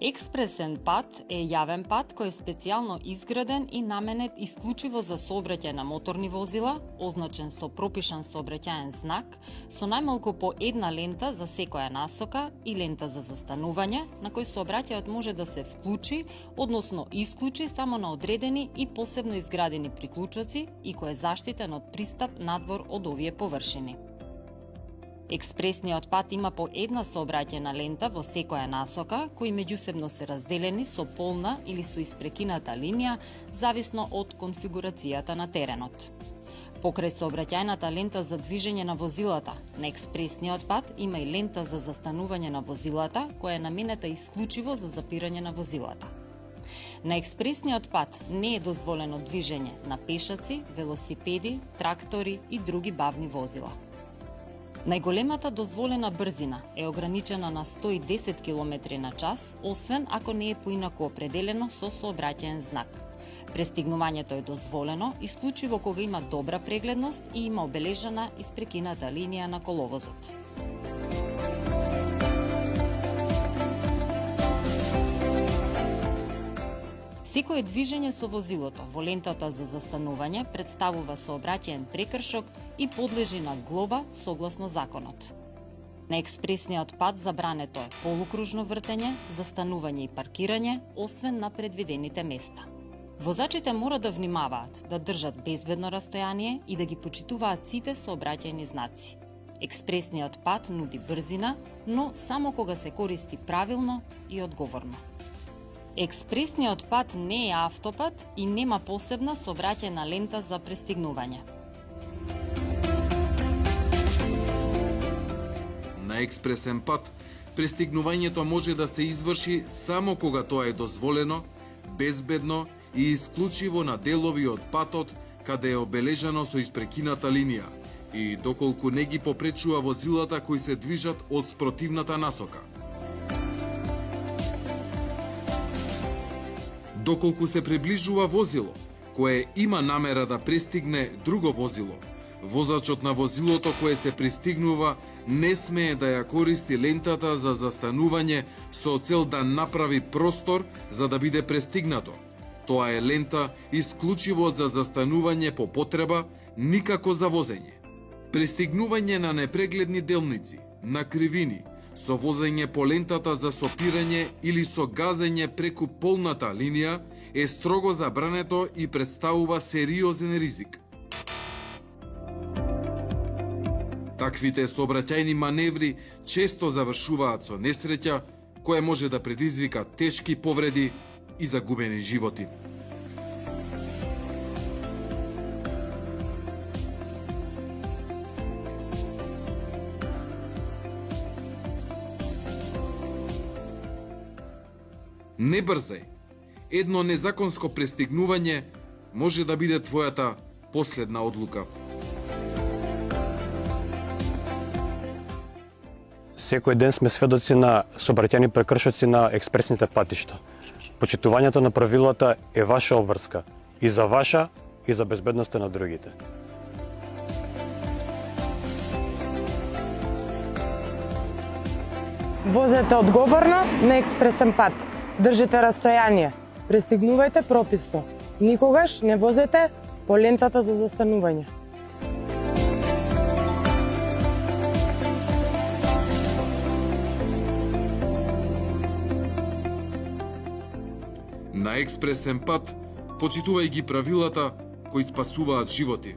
Експресен пат е јавен пат кој е специјално изграден и наменет исклучиво за сообраќај на моторни возила, означен со пропишан сообраќајен знак, со најмалку по една лента за секоја насока и лента за застанување, на кој сообраќајот може да се вклучи, односно исклучи само на одредени и посебно изградени приклучоци и кој е заштитен од пристап надвор од овие површини. Експресниот пат има по една сообраќајна лента во секоја насока, кои меѓусебно се разделени со полна или со испрекината линија, зависно од конфигурацијата на теренот. Покрај сообраќајната лента за движење на возилата, на експресниот пат има и лента за застанување на возилата, која е наменета исклучиво за запирање на возилата. На експресниот пат не е дозволено движење на пешаци, велосипеди, трактори и други бавни возила. Најголемата дозволена брзина е ограничена на 110 км на час, освен ако не е поинаку определено со сообраќаен знак. Престигнувањето е дозволено исклучиво кога има добра прегледност и има обележана испрекината линија на коловозот. Секое движење со возилото во лентата за застанување представува сообраќаен прекршок и подлежи на глоба согласно законот. На експресниот пат забрането е полукружно вртење, застанување и паркирање, освен на предвидените места. Возачите мора да внимаваат да држат безбедно растојание и да ги почитуваат сите сообраќајни знаци. Експресниот пат нуди брзина, но само кога се користи правилно и одговорно. Експресниот пат не е автопат и нема посебна сообраќајна лента за пристигнување. На експресен пат, пристигнувањето може да се изврши само кога тоа е дозволено, безбедно и исклучиво на делови од патот каде е обележано со испрекината линија и доколку не ги попречува возилата кои се движат од спротивната насока. Доколку се приближува возило, кое има намера да пристигне друго возило, возачот на возилото кое се пристигнува не смее да ја користи лентата за застанување со цел да направи простор за да биде пристигнато. Тоа е лента исклучиво за застанување по потреба, никако за возење. Пристигнување на непрегледни делници, на кривини, со возење по лентата за сопирање или со газење преку полната линија е строго забрането и представува сериозен ризик. Таквите сообраќајни маневри често завршуваат со несреќа, која може да предизвика тешки повреди и загубени животи. Не брзај. Едно незаконско пристигнување може да биде твојата последна одлука. Секој ден сме сведоци на сообраќајни прекршоци на експресните патишта. Почитувањето на правилата е ваша обврска и за ваша и за безбедноста на другите. Возете одговорно на експресен пат. Држите растојание. Пристигнувајте прописно. Никогаш не возете по лентата за застанување. На експресен пат почитувај ги правилата кои спасуваат животи.